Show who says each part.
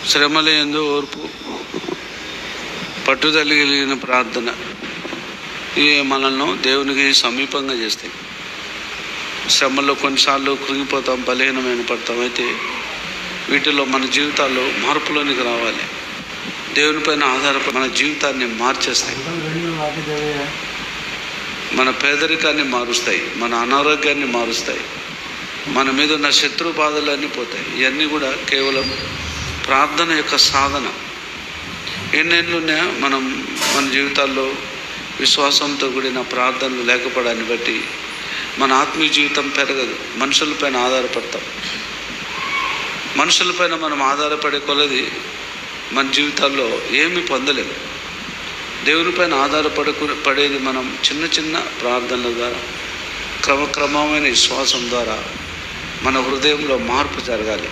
Speaker 1: శ్రమల యందు ఓర్పు, పట్టుదల కలిగిన ప్రార్థన, ఇవి మనల్ని దేవునికి సమీపంగా చేస్తాయి. శ్రమల్లో కొన్నిసార్లు కృంగిపోతాం, బలహీనమైన పడతాం. అయితే వీటిలో మన జీవితాల్లో మార్పులోనికి రావాలి. దేవునిపైన ఆధారపడి మన జీవితాన్ని మార్చేస్తాయి. మన పేదరికాన్ని మారుస్తాయి, మన అనారోగ్యాన్ని మారుస్తాయి, మన మీద ఉన్న శత్రు బాధలన్నీ పోతాయి. ఇవన్నీ కూడా కేవలం ప్రార్థన యొక్క సాధన. ఎన్నెన్నున్నా మనం మన జీవితాల్లో విశ్వాసంతో కూడిన ప్రార్థనలు లేకపోవడాన్ని బట్టి మన ఆత్మీయ జీవితం పెరగదు. మనుషులపైన ఆధారపడతాం. మనుషులపైన మనం ఆధారపడే కొలది మన జీవితాల్లో ఏమీ పొందలేము. దేవునిపైన పడేది మనం చిన్న చిన్న ప్రార్థనల ద్వారా, క్రమక్రమమైన విశ్వాసం ద్వారా మన హృదయంలో మార్పు జరగాలి.